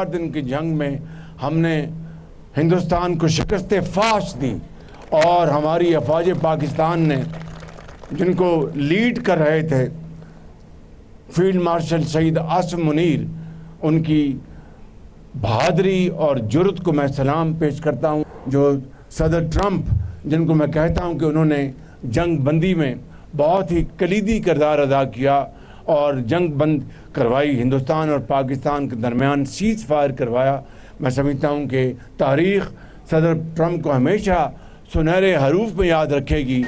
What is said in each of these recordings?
4 दिन की जंग में हमने हिंदुस्तान को शिकस्त फाश दी और हमारी अफवाज पाकिस्तान ने, जिनको लीड कर रहे थे फील्ड मार्शल शहीद आसिम मुनीर, उनकी बहादुरी और जुर्रत को मैं सलाम पेश करता हूँ। जो सदर ट्रंप, जिनको मैं कहता हूँ कि उन्होंने जंग बंदी में बहुत ही कलीदी किरदार अदा किया और जंग बंद करवाई, हिंदुस्तान और पाकिस्तान के दरमियान सीज़ फायर करवाया। मैं समझता हूँ कि तारीख़ सदर ट्रंप को हमेशा सुनहरे हरूफ में याद रखेगी।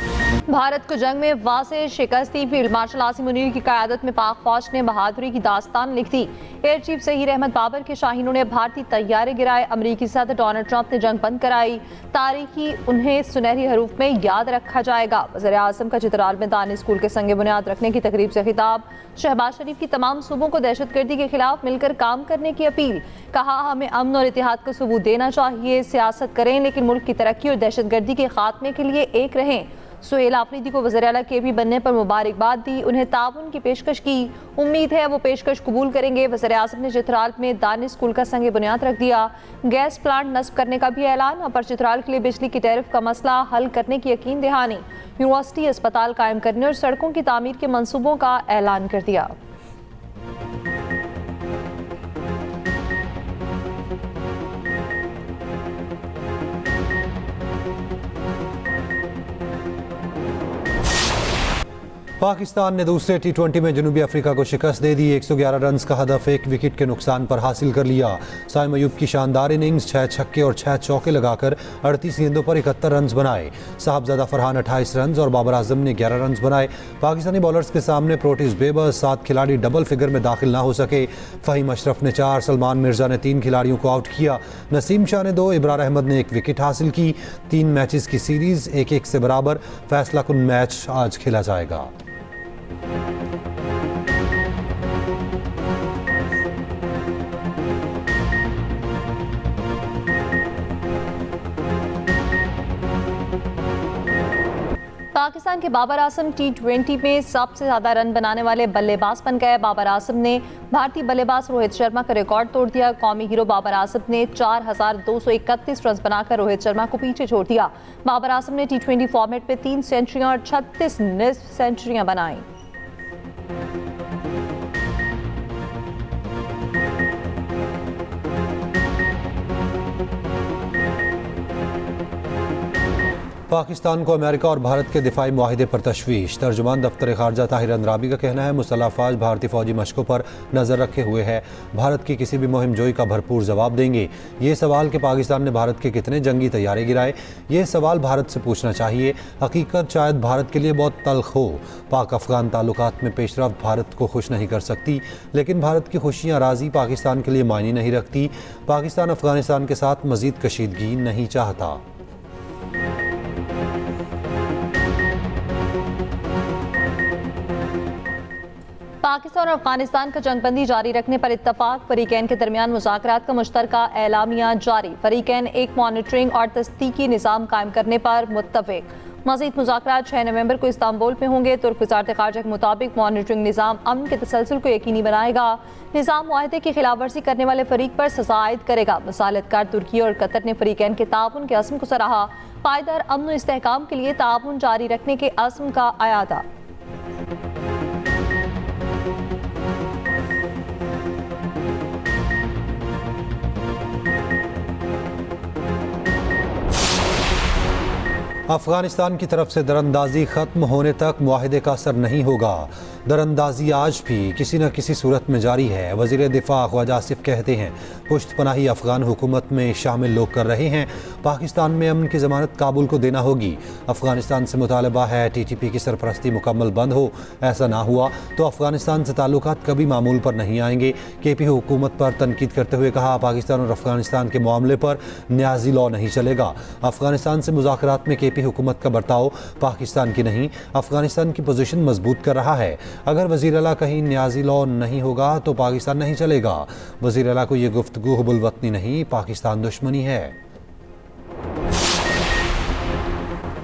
भारत को जंग में वासे शिकस्त दी। फील्ड मार्शल आसिम मुनीर की क़यादत में पाक फौज ने बहादुरी की दास्तान लिख दी। एयर चीफ ज़हीर अहमद बाबर के शाहीनों ने भारतीय तैयारे गिराए। अमरीकी सदर डोनाल्ड ट्रंप ने जंग बंद कराई। तारीखी उन्हें सुनहरी हरूफ में याद रखा जाएगा। वज़ीर आज़म का चित्राल में दानिश स्कूल के संग बुनियाद रखने की तकरीब से खिताब। शहबाज शरीफ की तमाम सूबों को दहशतगर्दी के खिलाफ मिलकर काम करने की अपील। कहा, हमें अमन और इत्तेहाद को सबूत देना चाहिए। सियासत करें लेकिन मुल्क की तरक्की और दहशतगर्दी के खात्मे के लिए एक रहें। सुहेल आफरीदी को वज़ीर आला के भी बनने पर मुबारकबाद दी। उन्हें ताउन की पेशकश की। उम्मीद है वो पेशकश कबूल करेंगे। वज़ीर आज़म ने चित्राल में दानिश स्कूल का संग बुनियाद रख दिया। गैस प्लांट नस्ब करने का भी ऐलान। अपर चित्राल के लिए बिजली की टैरिफ का मसला हल करने की यकीन दहानी। यूनिवर्सिटी अस्पताल कायम करने और सड़कों की तामीर के मंसूबों का ऐलान कर दिया। पाकिस्तान ने दूसरे T20 में जनूबी अफ्रीका को शिकस्त दे दी। 111 रन का हदफ 1 विकेट के नुकसान पर हासिल कर लिया। साइम अयूब की शानदार इनिंग्स, 6 छक्के और 6 चौके लगाकर 38 गेंदों पर 71 रन बनाए। साहबजादा फरहान 28 रन और बाबर आजम ने 11 रन बनाए। पाकिस्तानी बॉलर्स के सामने प्रोटीज बेबस, 7 खिलाड़ी डबल फिगर में दाखिल ना हो सके। फ़हीम अशरफ ने 4, सलमान मिर्जा ने 3 खिलाड़ियों को आउट किया। नसीम शाह ने 2, इब्रार अहमद ने 1 विकेट हासिल की। 3 मैचेस की सीरीज 1-1 से बराबर। फैसला कुन मैच आज खेला जाएगा। पाकिस्तान के बाबर आजम T20 में सबसे ज्यादा रन बनाने वाले बल्लेबाज बन गए। बाबर आजम ने भारतीय बल्लेबाज रोहित शर्मा का रिकॉर्ड तोड़ दिया। कौमी हीरो बाबर आजम ने 4231 रन बनाकर रोहित शर्मा को पीछे छोड़ दिया। बाबर आजम ने T20 फॉर्मेट में 3 सेंचुरियां और 36 निस्फ सेंचुरियां बनाई। पाकिस्तान को अमेरिका और भारत के दिफाई मुआहिदे पर तशवीश। तर्जुमान दफ्तर खारजा ताहिर अंद्राबी का कहना है, मुसल्लह अफवाज भारतीय फौजी मशकों पर नज़र रखे हुए है। भारत की किसी भी मुहिम जोई का भरपूर जवाब देंगे। ये सवाल कि पाकिस्तान ने भारत के कितने जंगी तैयारे गिराए, ये सवाल भारत से पूछना चाहिए। हकीकत शायद भारत के लिए बहुत तल्ख हो। पाक अफगान ताल्लुकात में पेशरफ्त भारत को खुश नहीं कर सकती, लेकिन भारत की खुशियाँ राजी पाकिस्तान के लिए मायने नहीं रखती। पाकिस्तान अफगानिस्तान के साथ मज़ीद कशीदगी नहीं चाहता। पाकिस्तान और अफगानिस्तान का जंगबंदी जारी रखने पर इत्तफाक। फरीकैन के दरमियान मुज़ाकरात का मुश्तरका एलामिया जारी। फरीकैन एक मॉनिटरिंग और तस्दीकी निज़ाम कायम करने पर मुत्तफिक। मज़ीद मुज़ाकरात 6 नवंबर को इस्तांबुल में होंगे। तुर्क वज़ारत ख़ारजा के मुताबिक मॉनिटरिंग निज़ाम अमन के तसलसल को यकीनी बनाएगा। निज़ाम मुआहदे की खिलाफ वर्जी करने वाले फरीक पर सज़ा आयद करेगा। मुसालतकार तुर्की और कतर ने फरीकैन के ताउन के अज़्म को सराहा। पायदार अमन और इस्तेहकाम के लिए ताउन जारी रखने के अज़्म का अयादा। अफगानिस्तान की तरफ से दरअंदाजी ख़त्म होने तक मुआहिदे का असर नहीं होगा। दरअंदाजी आज भी किसी न किसी सूरत में जारी है। वज़ीर दिफा ख्वाजा आसिफ कहते हैं, पुश्त पनाही अफगान हुकूमत में शामिल लोग कर रहे हैं। पाकिस्तान में अमन की ज़मानत काबुल को देना होगी। अफगानिस्तान से मुतालबा है TTP की सरपरस्ती मुकम्मल बंद हो। ऐसा ना हुआ तो अफगानिस्तान से ताल्लुकात कभी मामूल पर नहीं आएंगे। KP हुकूमत पर तनकीद करते हुए कहा, पाकिस्तान और अफगानिस्तान के मामले पर न्याजी लॉ नहीं चलेगा। अफगानिस्तान से मुज़ाकरात में KP हुकूमत का बर्ताव पाकिस्तान की नहीं, अफगानिस्तान की पोजीशन मजबूत कर रहा है। अगर वज़ीर आला कहीं न्याजी लॉ नहीं होगा तो पाकिस्तान नहीं चलेगा। वज़ीर आला को ये गुफ्तगू हुबुल वतनी नहीं, पाकिस्तान दुश्मनी है।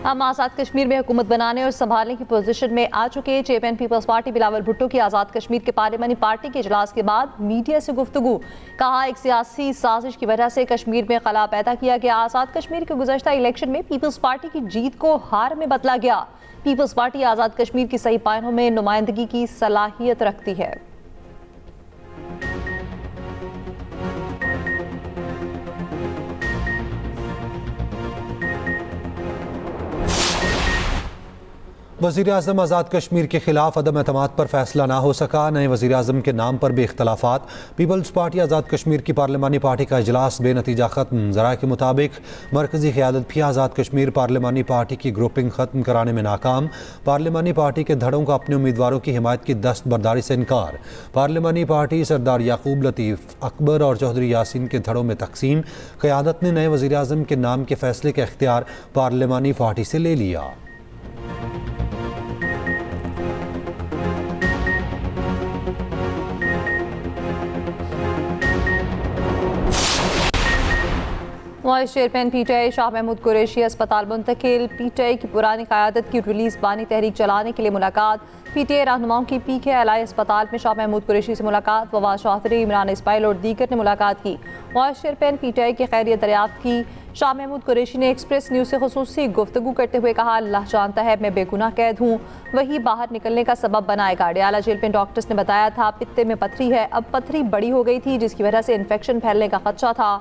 हम आज़ाद कश्मीर में हुकूमत बनाने और संभालने की पोजीशन में आ चुके chairman peoples party Bilawal Bhutto की आज़ाद कश्मीर के पार्लिमानी पार्टी के इजलास के बाद मीडिया से गुफ्तगू। कहा, एक सियासी साजिश की वजह से कश्मीर में खला पैदा किया गया। आज़ाद कश्मीर के गुज़श्ता इलेक्शन में पीपल्स पार्टी की जीत को हार में बदला गया। पीपल्स पार्टी आज़ाद कश्मीर की सही पायनों में नुमाइंदगी की सलाहियत रखती है। वज़ीर-ए-आज़म आज़ाद कश्मीर के खिलाफ अदम एतमाद पर फैसला ना हो सका। नए वज़ीर-ए-आज़म के नाम पर भी इख्तलाफात। पीपल्स पार्टी आज़ाद कश्मीर की पार्लिमानी पार्टी का इजलास बेनतीजा ख़त्म। ज़राए के मुताबिक मरकज़ी क़यादत भी आज़ाद कश्मीर पार्लिमानी पार्टी की ग्रुपिंग ख़त्म कराने में नाकाम। पार्लिमानी पार्टी के धड़ों का अपने उम्मीदवारों की हिमायत की दस्तबरदारी से इनकार। पार्लिमानी पार्टी सरदार याकूब लतीफ़, अकबर और चौधरी यासीन के धड़ों में तकसीम। क़यादत ने नए वज़ीर-ए-आज़म के नाम के फैसले का इख्तियार पार्लिमानी पार्टी से ले लिया। Vice chairman PTI Shah Mahmood Qureshi अस्पताल मुंतकिल। पीटीआई की पुरानी क़यादत की रिलीज बानी तहरीक चलाने के लिए मुलाकात। पीटीआई रहनुमाओं की पीके एलाई अस्पताल में शाह महमूद कुरैशी से मुलाकात। फवाद चौधरी, इमरान इस्माइल और दीगर ने मुलाकात की। वाइस चेयरमैन पीटीआई की खैरियत दरियाफ्त की। शाह महमूद कुरैशी ने एक्सप्रेस न्यूज़ से खुसूसी गुफ्तगू करते हुए कहा, अल्लाह जानता है मैं बेगुनाह कैद हूँ, वही बाहर निकलने का सबब बनाएगा। डियाला जेल में डॉक्टर्स ने बताया था पित्ते में पथरी है, अब पथरी बड़ी हो गई थी जिसकी वजह से इन्फेक्शन फैलने का खदशा था।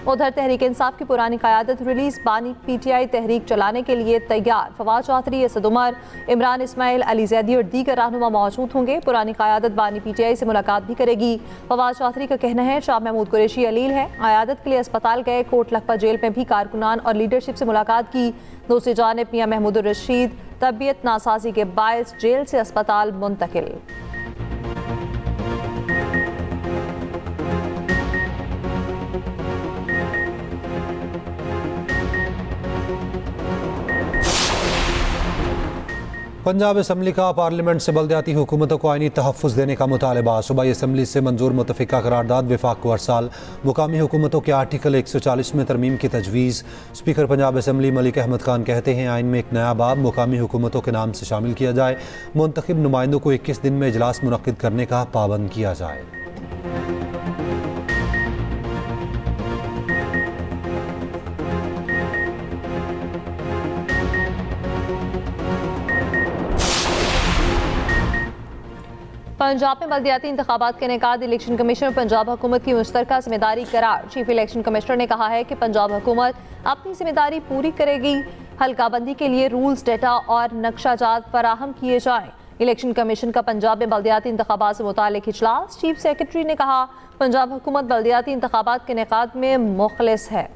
उधर तहरीक इंसाफ की पुरानी क़यादत रिलीज बानी पीटीआई तहरीक चलाने के लिए तैयार। फवाद चौधरी, असद उमर, इमरान इस्माइल, अली जैदी और दीगर रहनुमा मौजूद होंगे। पुरानी क़यादत बानी पीटीआई से मुलाकात भी करेगी। फवाद चौधरी का कहना है शाह महमूद कुरैशी अलील है, क़यादत के लिए अस्पताल गए। कोट लखपत जेल में भी कारकुनान और लीडरशिप से मुलाकात की। दूसरी जानिब मियां महमूद रशीद तबीयत नासाजी के बायस जेल से अस्पताल मुंतकिल। पंजाब असम्बली का पार्लियामेंट से बल्दियाती हुकूमतों को आईनी तहफ़्फ़ुज़ देने का मुतालबा। सूबाई असम्बली से मंजूर मुतफ़िका करारदाद विफाक को अरसाल। मुकामी हुकूमतों के आर्टिकल 140 में तरमीम की तजवीज़। स्पीकर पंजाब असम्बली मलिक अहमद खान कहते हैं आइन में एक नया बाब मुकामी हुकूमतों के नाम से शामिल किया जाए। मुंतखब नुमाइंदों को 21 दिन में इजलास मुनक़्क़िद करने का पाबंद किया जाए। पंजाब में बल्दियाती इंतखाबात के इनेकाद इलेक्शन कमीशन और पंजाब हुकूमत की मुश्तरका जिम्मेदारी करार। चीफ इलेक्शन कमिश्नर ने कहा है कि पंजाब हुकूमत अपनी जिम्मेदारी पूरी करेगी। हल्काबंदी के लिए रूल्स, डेटा और नक्शाजात फराहम किए जाएं। इलेक्शन कमीशन का पंजाब में बल्दियाती इंतखाबात से मुताल्लिक इजलास। चीफ सेक्रेटरी ने कहा, पंजाब हुकूमत बल्दियाती इंतखाबात के इनेकाद में मुखलिस है।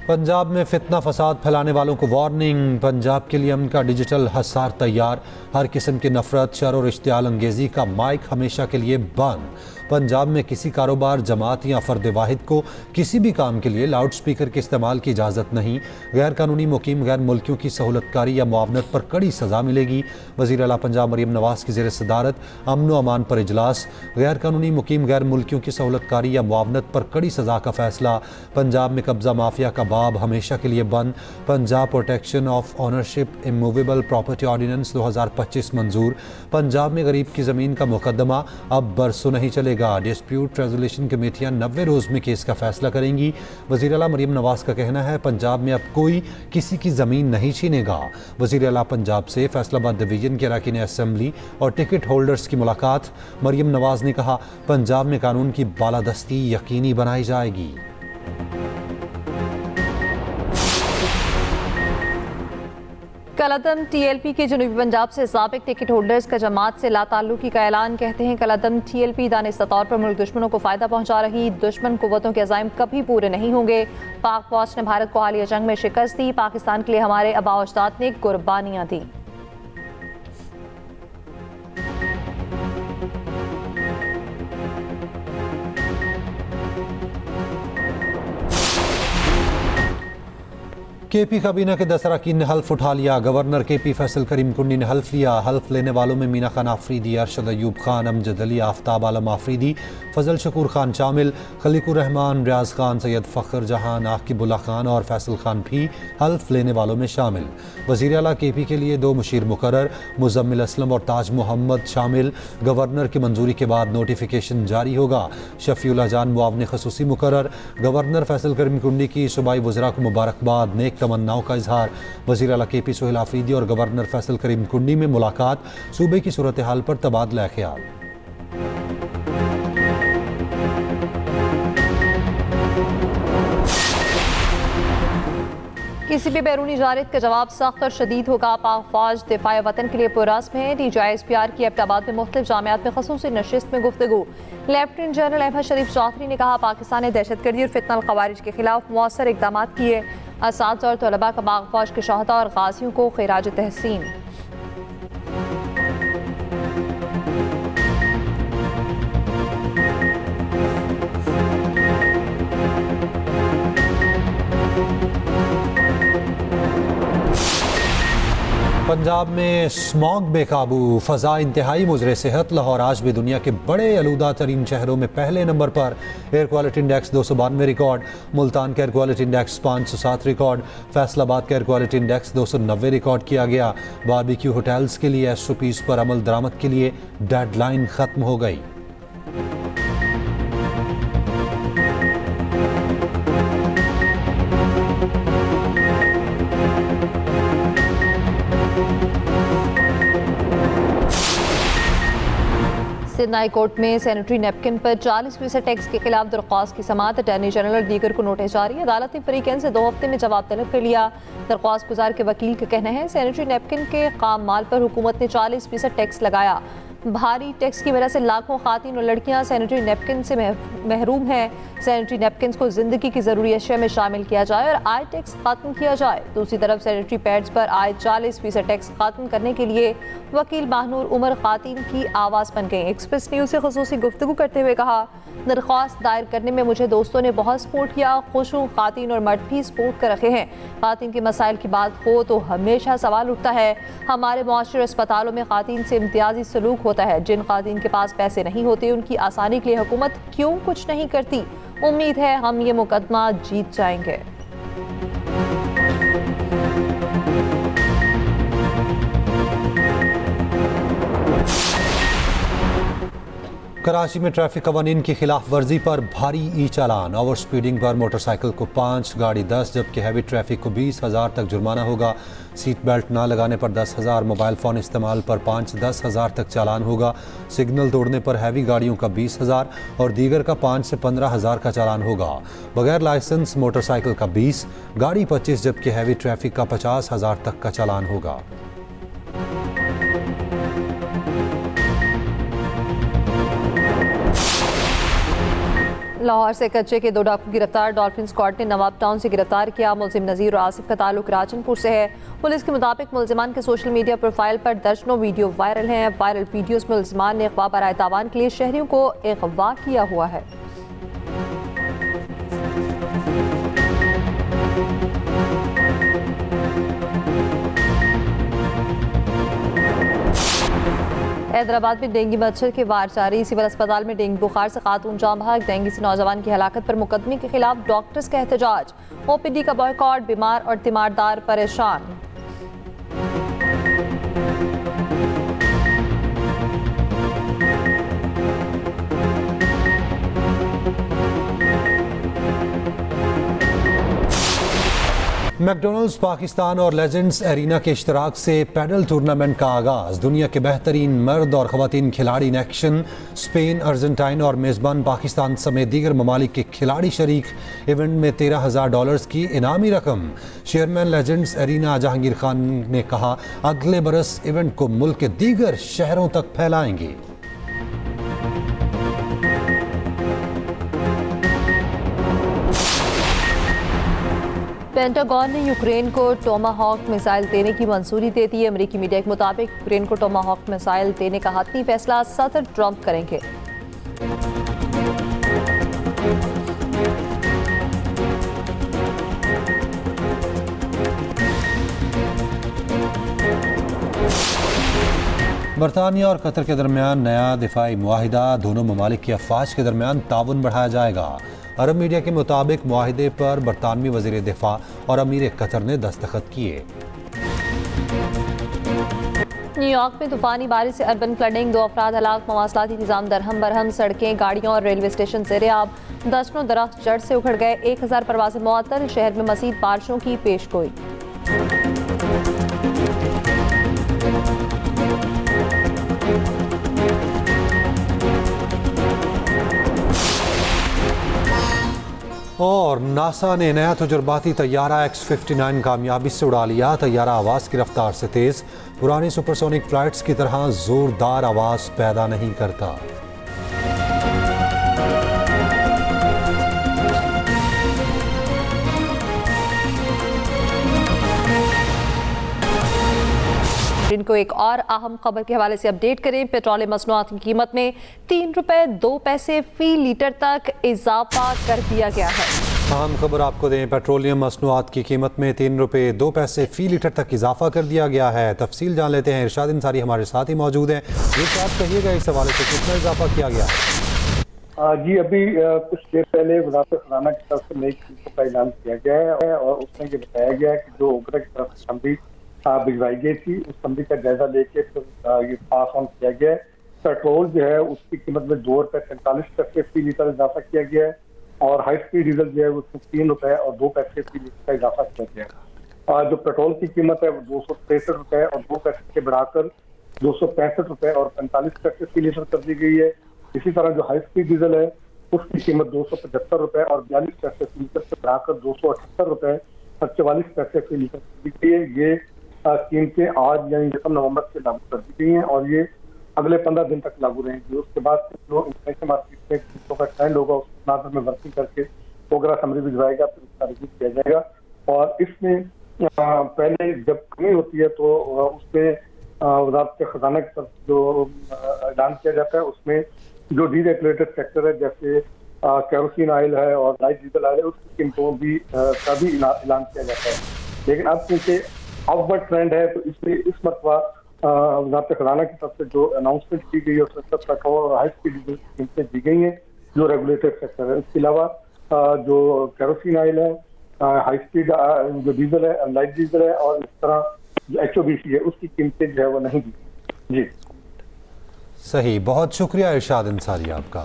पंजाब में फितना फसाद फैलाने वालों को वार्निंग। पंजाब के लिए अमन का डिजिटल हसार तैयार। हर किस्म की नफरत, शर और इश्तियाल अंगेजी का माइक हमेशा के लिए बंद। पंजाब में किसी कारोबार, जमात या फर्द वाहिद को किसी भी काम के लिए लाउड स्पीकर के इस्तेमाल की इजाज़त नहीं। गैर कानूनी मुकीम गैर मुल्कियों की सहूलतकारी या मुआवनत पर कड़ी सज़ा मिलेगी। वज़ीर आला पंजाब मरीम नवाज़ की ज़ेर सदारत अमन व अमान पर इजलास। गैर कानूनी मुकीम गैर मुल्कियों की सहूलतकारी या मुआवनत पर कड़ी सज़ा का फैसला। पंजाब में कब्ज़ा माफिया का बाब हमेशा के लिए बंद। Punjab protection of ownership immovable property ordinance 2025 मंजूर। पंजाब में गरीब की ज़मीन का मुकदमा अब बरसों नहीं चलेगा। डिस्प्यूट रेजोल्यूशन कमेटियां 90 रोज़ में केस का फैसला करेंगी। वज़ीर आला मरीम नवाज़ का कहना है पंजाब में अब कोई किसी की ज़मीन नहीं छीनेगा। वज़ीर आला पंजाब से फैसलाबाद डिवीजन के अरकान असम्बली और टिकट होल्डर्स की मुलाकात। मरीम नवाज़ ने कहा पंजाब में कानून की बालादस्ती यकीनी बनाई जाएगी। कलअदम टीएलपी के जनूबी पंजाब से साबिक टिकट होल्डर्स का जमात से लाताल्लुकी का ऐलान। कहते हैं कलअदम टीएलपी दानिस्ता तौर पर मुल्क दुश्मनों को फ़ायदा पहुंचा रही। दुश्मन कुव्वतों के अज़ाइम कभी पूरे नहीं होंगे। पाक फौज ने भारत को हालिया जंग में शिकस्त दी। पाकिस्तान के लिए हमारे आबा अजदाद ने कुर्बानियाँ दी। केपी काबीना के 10 अरकान ने हल्फ उठा लिया। गवर्नर केपी फैसल करीम कुंडी ने हल्फ लिया। हल्फ लेने वालों में मीना खान आफरीदी, अरशद अयूब खान, अमजद अली, आफ्ताब आलम आफरीदी, फजल शकूर खान शामिल, खलीकुर रहमान, रियाज खान, सैयद फ़खर जहान, आकिबुल्ला खान और फैसल खान भी हल्फ लेने वालों में शामिल। वज़ीर आला केपी के लिए 2 मुशीर मुकर्रर, मुज़म्मिल असलम और ताज मोहम्मद शामिल। गवर्नर की मंजूरी के बाद नोटिफिकेशन जारी होगा। शफीउल्लाह जान मुआवने ख़ुसूसी मुकर्रर। गवर्नर फैसल करीम कुंडी की सूबाई वज़रा को मुबारकबाद, नेक तमन्नाओं का इजहार। वज़ीर आला केपी सोहेल आफरीदी और गवर्नर फैसल करीम कुंडी में मुलाकात, सूबे की सूरत हाल पर तबादला ख्याल। किसी भी बैरूनी जारिद का जवाब सख्त और शदीद होगा। पाक फौज दिफाए वतन के लिए पुरअज़्म है। DGISPR की एबटाबाद में मुख्तलिफ जामियात में खसूसी नशिस्त में गुफ्तगू। लेफ्टिनेंट जनरल अहमद शरीफ जाफरी ने कहा, पाकिस्तान ने दहशतगर्दी और फितना अल ख़वारिज के खिलाफ मौसर इक़दाम किए। असातिज़ा और तलबा का पाक फौज के शहदा और गाज़ियों को खिराज तहसीन। पंजाब में स्मॉग बेकाबू, फ़ज़ा इंतहाई मुज़र सेहत। लाहौर आज भी दुनिया के बड़े आलूदा तरीन शहरों में पहले नंबर पर। Air quality index 292 record. Multan का air quality index 507 record. Faisalabad का एयर क्वालिटी इंडेक्स 290 रिकॉर्ड किया गया। बारबेक्यू होटल्स के लिए SOPs पर अमल दरामद के लिए डेडलाइन ख़त्म हो गई। सिंध हाई कोर्ट में सैनिटरी नैपकिन पर 40% टैक्स के खिलाफ दरख्वास्त की समाअत। अटॉर्नी जनरल और दीगर को नोटिस जारी। अदालत ने फरीकैन से 2 हफ्ते में जवाब तलब कर लिया। दरख्वास्त गुजार के वकील का कहना है, सैनिटरी नैपकिन के काम माल पर हुकूमत ने 40% टैक्स लगाया। भारी टैक्स की वजह से लाखों खातीन और लड़कियां सैनिटरी नैपकिन से महरूम हैं। सैनिटरी नैपकिन को जिंदगी की ज़रूरी अशिया में शामिल किया जाए और आय टैक्स खत्म किया जाए। दूसरी तरफ सैनिटरी पैड्स पर आय 40% टैक्स खत्म करने के लिए वकील माहनूर उमर खातीन की आवाज़ बन गई। एक्सप्रेस न्यूज़ से खसूसी गुफ्तगू करते हुए कहा, दरख्वास्त दायर करने में मुझे दोस्तों ने बहुत सपोर्ट किया। खुश हूँ, खातीन और मर्द भी सपोर्ट कर रखे हैं। खातीन के मसाइल की बात हो तो हमेशा सवाल उठता है, हमारे मुआशरे अस्पतालों में खातीन से इम्तियाजी सलूक होता है। जिन खातीन के पास पैसे नहीं होते उनकी आसानी के लिए हुकूमत क्यों कुछ नहीं करती। उम्मीद है हम ये मुकदमा जीत जाएंगे। कराची में ट्रैफिक कवानीन की खिलाफ वर्जी पर भारी ई चालान। ओवर स्पीडिंग पर मोटरसाइकिल को 5, गाड़ी 10 जबकि हैवी ट्रैफिक को 20,000 तक जुर्माना होगा। सीट बेल्ट ना लगाने पर 10,000, मोबाइल फ़ोन इस्तेमाल पर 5-10,000 तक चालान होगा। सिग्नल तोड़ने पर हैवी गाड़ियों का 20,000 और दीगर का 5 से 15,000 का चालान होगा। बगैर लाइसेंस मोटरसाइकिल का 20, गाड़ी 25 जबकि हैवी ट्रैफिक का 50,000 तक का चालान होगा। लाहौर से कच्चे के 2 डाकू गिरफ्तार। डॉल्फिन स्क्वाड ने नवाब टाउन से गिरफ्तार किया। मुलजिम नज़ीर और आसिफ का ताल्लुक राजनपुर से है। पुलिस के मुताबिक मुलजिमान के सोशल मीडिया प्रोफाइल पर दर्जनों वीडियो वायरल हैं। वायरल वीडियोस में मुलजिमान ने अगवा बराए तावान के लिए शहरियों को अगवा किया हुआ है। हैदराबाद में डेंगू मच्छर के वार जारी। सिविल अस्पताल में डेंगू बुखार से खातून जाँ बहक। डेंगू से नौजवान की हलाकत पर मुकदमे के खिलाफ डॉक्टर्स का एहतजाज। OPD का बॉयकॉट, बीमार और तीमारदार परेशान। मैकडोनल्ड्स पाकिस्तान और लेजेंड्स एरिना के इश्तराक से पैडल टूर्नामेंट का आगाज। दुनिया के बेहतरीन मर्द और खवातीन खिलाड़ी इन एक्शन। स्पेन, अर्जेंटाइन और मेज़बान पाकिस्तान समेत दीगर ममालिक के खिलाड़ी शरीक। इवेंट में $13,000 की इनामी रकम। Chairman legends arena Jahangir Khan ने कहा, अगले बरस इवेंट को मुल्क के दीगर शहरों तक फैलाएंगे। पेंटागन ने यूक्रेन को टोमाहॉक मिसाइल देने की मंजूरी दे दी है। अमेरिकी मीडिया के मुताबिक यूक्रेन को टोमाहॉक मिसाइल देने का हतमी फैसला सदर ट्रंप करेंगे। बरतानिया और कतर के दरमियान नया दिफाई मुआहिदा, दोनों ममालिक की अफवाज के दरमियान ताउन बढ़ाया जाएगा। अरब मीडिया के मुताबिक मुआहिदे पर बरतानवी वज़ीर दिफा और अमीर कतर ने दस्तखत किए। न्यूयॉर्क में तूफानी बारिश से अर्बन फ्लडिंग, 2 अफराद हलाक, मवासलाती निज़ाम दरहम बरहम, सड़कें, गाड़ियों और रेलवे स्टेशन ज़ेर-ए-आब, दर्जनों दरख्त जड़ से उखड़ गए, 1000 परवाज़ें मुअत्तल, शहर में मज़ीद बारिशों की पेशगोई। और नासा ने नया तजुर्बाती तैयारा X-59 कामयाबी से उड़ा लिया। तैयारा आवाज़ की रफ्तार से तेज़, पुरानी सुपरसोनिक फ्लाइट्स की तरह ज़ोरदार आवाज़ पैदा नहीं करता। इनको एक और अहम खबर के हवाले से अपडेट करें। पेट्रोल मसनूआत की कीमत में 3 रुपए 2 पैसे फी लीटर तक इजाफा कर दिया गया है। अहम खबर आपको दें, पेट्रोलियम मसनूआत की कीमत में 3 रुपए 2 पैसे फी लीटर तक इजाफा कर दिया गया है। तफसील जान लेते हैं, इरशाद अंसारी हमारे साथ ही मौजूद हैं। इरशाद, कहिएगा इस हवाले से कितना इजाफा किया गया? जी, अभी कुछ देर पहले वज़ारत ख़ज़ाना की तरफ से नई कीमतों का ऐलान किया गया है और उसमें ये बताया गया है कि जो ओगरा की तरफ से समरी भिजवाई गई थी, उस समरी का जायजा लेके फिर ये पास ऑन किया गया है। पेट्रोल जो है उसकी कीमत में 2 रुपए 45 पैसे फी लीटर इजाफा किया गया है और हाई स्पीड डीजल जो है उसमें 3 रुपए और 2 पैसे फी लीटर का इजाफा किया गया है। जो पेट्रोल की कीमत है वो 263 रुपए और 2 पैसे से बढ़ाकर 265 रुपए और 45 पैसे फी लीटर कर दी गई है। इसी तरह जो हाई स्पीड डीजल है उसकी कीमत 275 रुपए और 42 पैसे फी लीटर से बढ़ाकर 278 रुपए और 44 पैसे फी लीटर कर दी गई है। ये कीमतें आज यानी 1 नवंबर से लागू कर दी गई हैं और ये अगले 15 दिन तक लागू रहेंगी। उसके बाद जो इंटरनेशनल मार्केट में कीमतों का ट्रेंड होगा उसके आधार में वर्किंग करके ओगरा समरी भिजवाएगा, फिर उसका रिव्यू किया जाएगा। और इसमें पहले जब कमी होती है तो उसमें वज़ारत ख़ज़ाना की तरफ जो ऐलान किया जाता है उसमें जो डीरेगुलेटेड सेक्टर है जैसे केरोसिन ऑयल है और लाइट डीजल ऑयल है उसकी कीमतों भी का भी ऐलान किया जाता है। लेकिन अब क्योंकि अपवर्ड ट्रेंड है तो इसलिए इस मरतबा वज़ारत ख़ज़ाना की तरफ से जो अनाउंसमेंट की गई है उसमें सब पेट्रोल और हाई स्पीड डीजल की कीमतें दी गई हैं जो रेगुलेटेड सेक्टर है। इसके अलावा जो केरोसिन ऑयल है, हाई स्पीड जो डीजल है, लाइट डीजल है और इस तरह जो HOBC है उसकी कीमतें जो है वो नहीं दी। जी सही, बहुत शुक्रिया इरशाद अंसारी आपका।